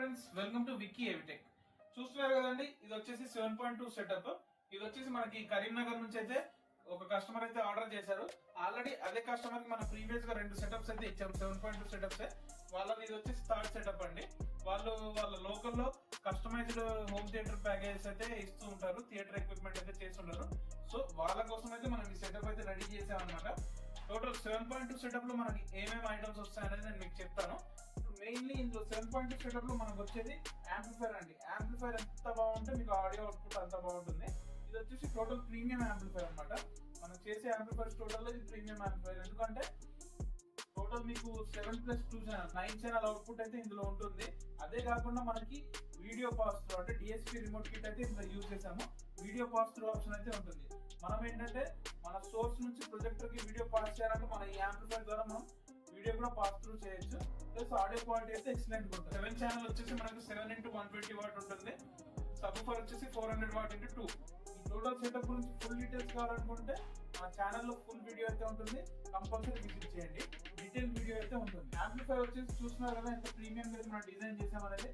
Friends, welcome to Vicky Evitech. చూస్తున్నారు కదండి, ఇది వచ్చేసి 7.2 సెటప్. ఇది వచ్చేసి మనకి కరీంనగర్ నుంచి అయితే ఒక కస్టమర్ అయితే ఆర్డర్ చేశారు. ఆల్రెడీ అదే కస్టమర్ కి మనం ప్రీవియస్ గా 2 సెటప్స్ అయితే ఇచ్చాము. 7.2 సెటప్స్. వాళ్ళది ఇది వచ్చేసి థర్డ్ సెటప్ అండి. వాళ్ళు వాళ్ళ లోకల్లో కస్టమైజ్డ్ హోమ్ థియేటర్ ప్యాకేజెస్ అయితే ఇస్తూ ఉంటారు. థియేటర్ ఎక్విప్మెంట్ అయితే చేస్తుంటారు. సో వాళ్ళ కోసం అయితే మనం ఈ సెటప్ అయితే రెడీ చేసామన్నమాట. టోటల్ 7.2 సెటప్ లో మనకి ఏమేమి ఐటమ్స్ వస్తాయనేది నేను మీకు చెప్తాను. మెయిన్లీ ఇందులో 7.2 సెటప్ లో మనకు వచ్చేది యాంప్లిఫైర్ అండి. యాంప్లిఫైర్ ఎంత బాగుంటే మీకు ఆడియో అవుట్పుట్ అంత బాగుంటుంది. ఇది వచ్చేసి టోటల్ ప్రీమియం యాంప్లిఫైర్ అనమాట. మనం చేసే యాంప్లిఫైర్స్ టోటల్ ఇది ప్రీమియం యాంప్లిఫైర్. ఎందుకంటే టోటల్ మీకు 7+2 ఛానల్ 9 ఛానల్ అవుట్పుట్ అయితే ఇందులో ఉంటుంది. అదే కాకుండా మనకి వీడియో పాస్ త్రూ అంటే డిఎస్పీ రిమోట్ కిట్ అయితే ఇందులో యూజ్ చేసాము. వీడియో పాస్ త్రూ ఆప్షన్ అయితే ఉంటుంది. మనం ఏంటంటే మన సోర్స్ నుంచి ప్రొజెక్టర్ కి వీడియో పాస్ చేయాలంటే మన ఈ యాంప్లిఫైర్ ద్వారా మనం వీడియో కూడా పాస్ త్రూ చేయొచ్చు. ప్లస్ ఆడియో క్వాలిటీ అయితే ఎక్సలెంట్ ఉంటుంది. 7 ఛానల్ వచ్చేసి మనకు 7x120 వాట్ ఉంటుంది. సబ్వూఫర్ వచ్చేసి 400 వాట్ × 2. ఈ టోటల్ సెటప్ గురించి ఫుల్ డీటెయిల్స్ కావాలనుకుంటే మా ఛానల్లో ఫుల్ వీడియో అయితే ఉంటుంది. కంపల్సరీ విజిట్ చేయండి. డీటెయిల్ వీడియో అయితే ఉంటుంది. యాంప్లిఫైర్ వచ్చేసి చూస్తున్నారు కదా ఎంత ప్రీమియం గా మనం డిజైన్ చేసామనేది.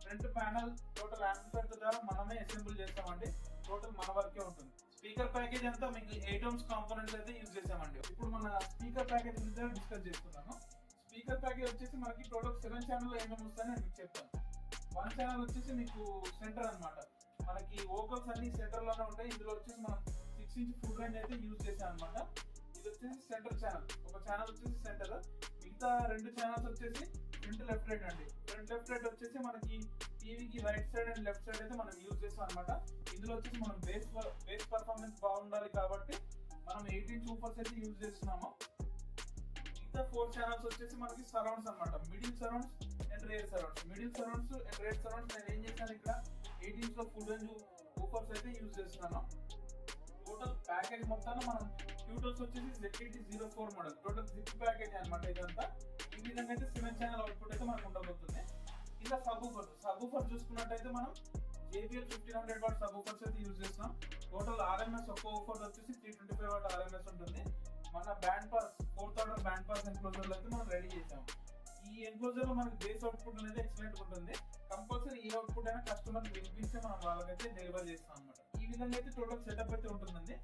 ఫ్రంట్ ప్యానల్ టోటల్ యాంప్లిఫైర్ ద్వారా మనమే అసెంబుల్ చేస్తామండి. టోటల్ మన వరకే ఉంటుంది. స్పీకర్ ప్యాకేజ్ అంతా మీకు 8 ohms కాంపోనెంట్స్ అయితే యూజ్ చేసామండి. ఇప్పుడు మన స్పీకర్ ప్యాకేజ్ గురించి డిస్కస్ చేసుకున్నాము. స్పీకర్ ప్యాకేజ్ వచ్చేసి మనకి టోటల్ 7 ఛానల్ ఏమేమి వస్తాయని నేను మీకు చెప్తాను. 1 ఛానల్ వచ్చేసి మీకు సెంటర్ అన్నమాట. మనకి వోకల్స్ అన్ని సెంటర్ లోనే ఉంటాయి. ఇందులో వచ్చేసి మనం 6 inch ఫుల్ రేంజ్ అయితే యూజ్ చేసాం అనమాట. ఇది వచ్చేసి సెంటర్ ఛానల్. ఒక ఛానల్ వచ్చేసి సెంటర్. మిగతా 2 ఛానల్స్ వచ్చేసి ఫ్రంట్ లెఫ్ట్ రైట్ అండి. ఫ్రంట్ లెఫ్ట్ రైట్ వచ్చేసి మనకి టీవీకి right side and left side అయితే మనం యూజ్ చేస్తాం అనమాట. ఇందులో వచ్చేసి మనం బేస్ పర్ఫార్మెన్స్ బాగుండాలి కాబట్టి మనం 8 inch ఊఫర్స్ అయితే యూజ్ చేస్తున్నాము. మిగతా 4 ఛానల్స్ వచ్చేసి మనకి సరౌండ్స్ అనమాట. Middle surrounds and rare surrounds. Middle surrounds and rare surrounds నేను ఏం చేశాను ఇక్కడ 8 inch లో ఫుల్ రేంజ్ ఊఫర్స్ అయితే యూజ్ చేస్తున్నాను. టోటల్ ప్యాకేజ్ మొత్తాన్ని మనం ట్యూటర్స్ వచ్చేసి ZTT04 model. Total zip package అనమాట ఇదంతా. ఈ విధంగా అయితే 7 ఛానల్ అవుట్పుట్ అయితే మనకు ఉండబోతుంది. ఇంకా సబ్వూఫర్ చూసుకున్నట్టయితే మనం JBL 1500 వాట్ సబ్వూఫర్స్ అయితే యూజ్ చేస్తున్నాం. టోటల్ RMS ఒక్కో ఊఫర్ వచ్చేసి 325 వాట్ RMS ఉంటుంది. మన band pass 4th order band pass enclosure అయితే మనం రెడీ చేసాం. ఈ ఎన్క్లోజర్ లో మనకి బేస్ అవుట్పుట్ అనేది ఎక్సలెంట్ ఉంటుంది. కంపల్సరీ ఈ అవుట్పుట్ అయినా కస్టమర్ వినిపిస్తే మనం వాళ్ళకైతే డెలివర్ చేస్తాం అనమాట. ఈ విధంగా అయితే టోటల్ సెటప్ అయితే ఉంటుందండి.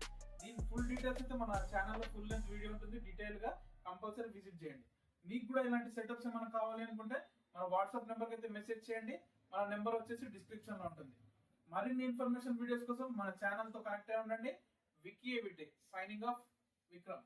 దీని ఫుల్ డీటెయిల్స్ అయితే మన ఛానల్లో ఫుల్ లెంత్ వీడియో ఉంటుంది. డీటెయిల్ గా కంపల్సరీ విజిట్ చేయండి. మీకు కూడా ఇలాంటి సెటప్స్ ఏమైనా కావాలి అనుకుంటే మన వాట్సాప్ నెంబర్కి అయితే మెసేజ్ చేయండి. మన నెంబర్ వచ్చేసి డిస్క్రిప్షన్ లో ఉంటుంది. మరిన్ని ఇన్ఫర్మేషన్ వీడియోస్ కోసం మన ఛానల్ తో కనెక్ట్ అయి ఉండండి. Vicky Evitech signing off Vikram.